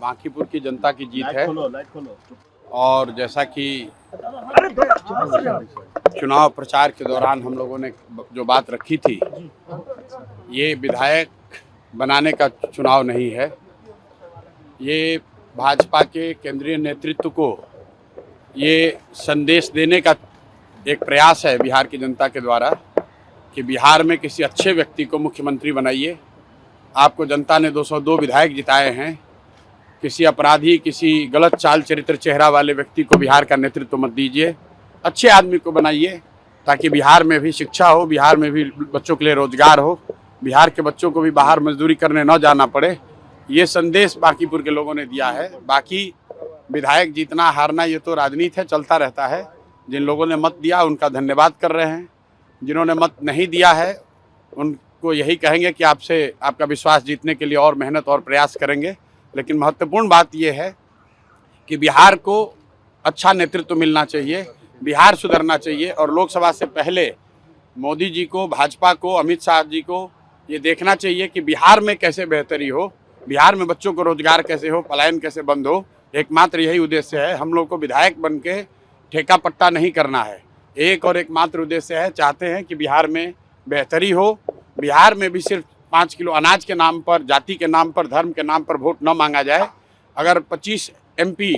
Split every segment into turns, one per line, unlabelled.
बांकीपुर की जनता की जीत है और जैसा कि चुनाव प्रचार के दौरान हम लोगों ने जो बात रखी थी, ये विधायक बनाने का चुनाव नहीं है। ये भाजपा के केंद्रीय नेतृत्व को ये संदेश देने का एक प्रयास है बिहार की जनता के द्वारा कि बिहार में किसी अच्छे व्यक्ति को मुख्यमंत्री बनाइए। आपको जनता ने 202 विधायक जिताए हैं। किसी अपराधी, किसी गलत चाल चरित्र चेहरा वाले व्यक्ति को बिहार का नेतृत्व मत दीजिए। अच्छे आदमी को बनाइए ताकि बिहार में भी शिक्षा हो, बिहार में भी बच्चों के लिए रोजगार हो, बिहार के बच्चों को भी बाहर मजदूरी करने न जाना पड़े। ये संदेश बांकीपुर के लोगों ने दिया है। बाकी विधायक जीतना हारना ये तो राजनीति है, चलता रहता है। जिन लोगों ने मत दिया उनका धन्यवाद कर रहे हैं। जिन्होंने मत नहीं दिया है उनको यही कहेंगे कि आपसे आपका विश्वास जीतने के लिए और मेहनत और प्रयास करेंगे। लेकिन महत्वपूर्ण बात यह है कि बिहार को अच्छा नेतृत्व मिलना चाहिए, बिहार सुधरना चाहिए और लोकसभा से पहले मोदी जी को, भाजपा को, अमित शाह जी को ये देखना चाहिए कि बिहार में कैसे बेहतरी हो, बिहार में बच्चों को रोजगार कैसे हो, पलायन कैसे बंद हो। एकमात्र यही उद्देश्य है। हम लोग को विधायक बन के ठेका पट्टा नहीं करना है। एक और एकमात्र उद्देश्य है, चाहते हैं कि बिहार में बेहतरी हो। बिहार में भी सिर्फ 5 किलो अनाज के नाम पर, जाति के नाम पर, धर्म के नाम पर वोट न मांगा जाए। अगर 25 MP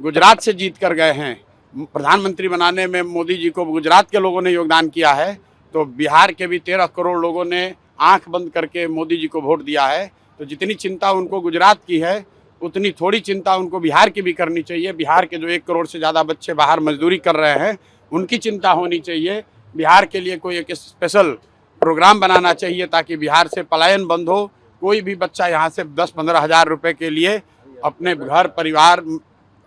गुजरात से जीत कर गए हैं, प्रधानमंत्री बनाने में मोदी जी को गुजरात के लोगों ने योगदान किया है, तो बिहार के भी 13 करोड़ लोगों ने आंख बंद करके मोदी जी को वोट दिया है। तो जितनी चिंता उनको गुजरात की है उतनी थोड़ी चिंता उनको बिहार की भी करनी चाहिए। बिहार के जो 1 करोड़ से ज़्यादा बच्चे बाहर मजदूरी कर रहे हैं उनकी चिंता होनी चाहिए। बिहार के लिए कोई एक स्पेशल प्रोग्राम बनाना चाहिए ताकि बिहार से पलायन बंद हो। कोई भी बच्चा यहाँ से 10-15 हज़ार रुपये के लिए अपने घर, परिवार,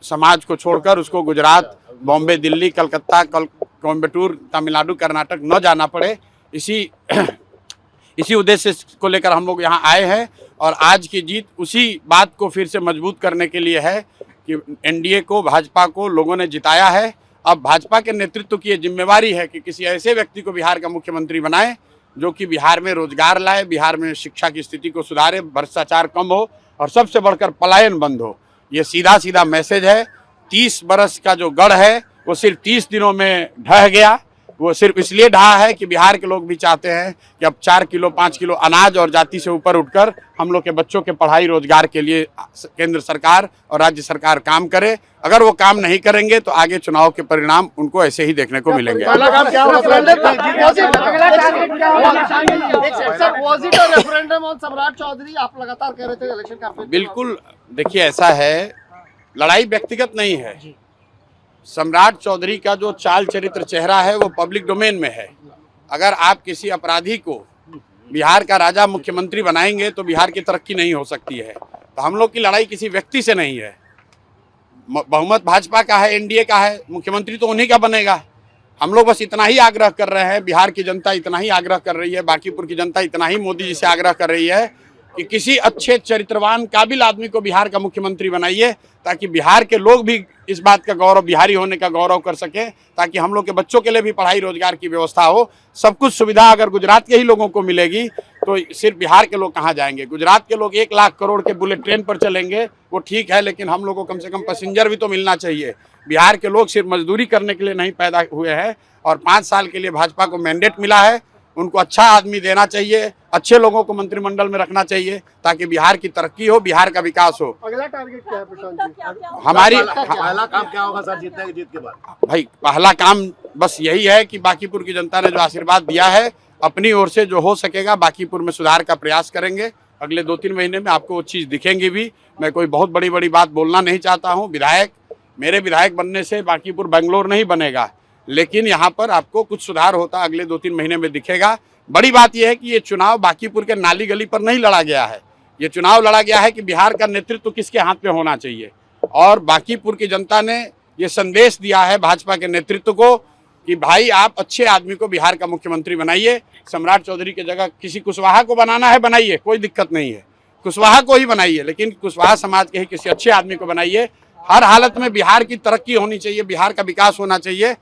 समाज को छोड़कर उसको गुजरात, बॉम्बे, दिल्ली, कलकत्ता, कोयम्बटूर, तमिलनाडु, कर्नाटक न जाना पड़े। इसी उद्देश्य को लेकर हम लोग यहाँ आए हैं और आज की जीत उसी बात को फिर से मजबूत करने के लिए है कि NDA को, भाजपा को लोगों ने जिताया है। अब भाजपा के नेतृत्व की ये जिम्मेवारी है कि किसी ऐसे व्यक्ति को बिहार का मुख्यमंत्री बनाए जो कि बिहार में रोजगार लाए, बिहार में शिक्षा की स्थिति को सुधारे, भ्रष्टाचार कम हो और सबसे बढ़कर पलायन बंद हो। ये सीधा सीधा मैसेज है। 30 बरस का जो गढ़ है वो सिर्फ 30 दिनों में ढह गया। वो सिर्फ इसलिए ढहा है कि बिहार के लोग भी चाहते हैं कि अब 4 किलो 5 किलो अनाज और जाति से ऊपर उठकर हम लोग के बच्चों के पढ़ाई रोजगार के लिए केंद्र सरकार और राज्य सरकार काम करे। अगर वो काम नहीं करेंगे तो आगे चुनाव के परिणाम उनको ऐसे ही देखने को मिलेंगे। बिल्कुल, देखिए ऐसा है, लड़ाई व्यक्तिगत नहीं है। सम्राट चौधरी का जो चाल चरित्र चेहरा है वो पब्लिक डोमेन में है। अगर आप किसी अपराधी को बिहार का राजा मुख्यमंत्री बनाएंगे तो बिहार की तरक्की नहीं हो सकती है। तो हम लोग की लड़ाई किसी व्यक्ति से नहीं है। बहुमत भाजपा का है, NDA का है, मुख्यमंत्री तो उन्हीं का बनेगा। हम लोग बस इतना ही आग्रह कर रहे हैं, बिहार की जनता इतना ही आग्रह कर रही है, बांकीपुर की जनता इतना ही मोदी जी से आग्रह कर रही है कि किसी अच्छे चरित्रवान काबिल आदमी को बिहार का मुख्यमंत्री बनाइए ताकि बिहार के लोग भी इस बात का गौरव, बिहारी होने का गौरव कर सके, ताकि हम लोग के बच्चों के लिए भी पढ़ाई रोजगार की व्यवस्था हो। सब कुछ सुविधा अगर गुजरात के ही लोगों को मिलेगी तो सिर्फ बिहार के लोग कहाँ जाएंगे। गुजरात के लोग 1 लाख करोड़ के बुलेट ट्रेन पर चलेंगे, वो ठीक है, लेकिन हम लोग को कम से कम पैसेंजर भी तो मिलना चाहिए। बिहार के लोग सिर्फ मजदूरी करने के लिए नहीं पैदा हुए हैं और 5 साल के लिए भाजपा को मैंडेट मिला है। उनको अच्छा आदमी देना चाहिए, अच्छे लोगों को मंत्रिमंडल में रखना चाहिए ताकि बिहार की तरक्की हो, बिहार का विकास हो।
अगला टारगेट क्या है प्रशांत जी?
हमारी
पहला काम क्या होगा सर जीत के बाद?
भाई पहला काम बस यही है कि बांकीपुर की जनता ने जो आशीर्वाद दिया है, अपनी ओर से जो हो सकेगा बांकीपुर में सुधार का प्रयास करेंगे। अगले 2-3 महीने में आपको वो चीज़ दिखेंगी भी। मैं कोई बहुत बड़ी बात बोलना नहीं चाहता हूँ। मेरे विधायक बनने से बांकीपुर बेंगलोर नहीं बनेगा, लेकिन यहाँ पर आपको कुछ सुधार होता अगले 2-3 महीने में दिखेगा। बड़ी बात यह है कि ये चुनाव बांकीपुर के नाली गली पर नहीं लड़ा गया है। ये चुनाव लड़ा गया है कि बिहार का नेतृत्व किसके हाथ में होना चाहिए। और बांकीपुर की जनता ने ये संदेश दिया है भाजपा के नेतृत्व को कि भाई आप अच्छे आदमी को बिहार का मुख्यमंत्री बनाइए। सम्राट चौधरी की जगह किसी कुशवाहा को बनाना है, बनाइए, कोई दिक्कत नहीं है, कुशवाहा को ही बनाइए, लेकिन कुशवाहा समाज के ही किसी अच्छे आदमी को बनाइए। हर हालत में बिहार की तरक्की होनी चाहिए, बिहार का विकास होना चाहिए।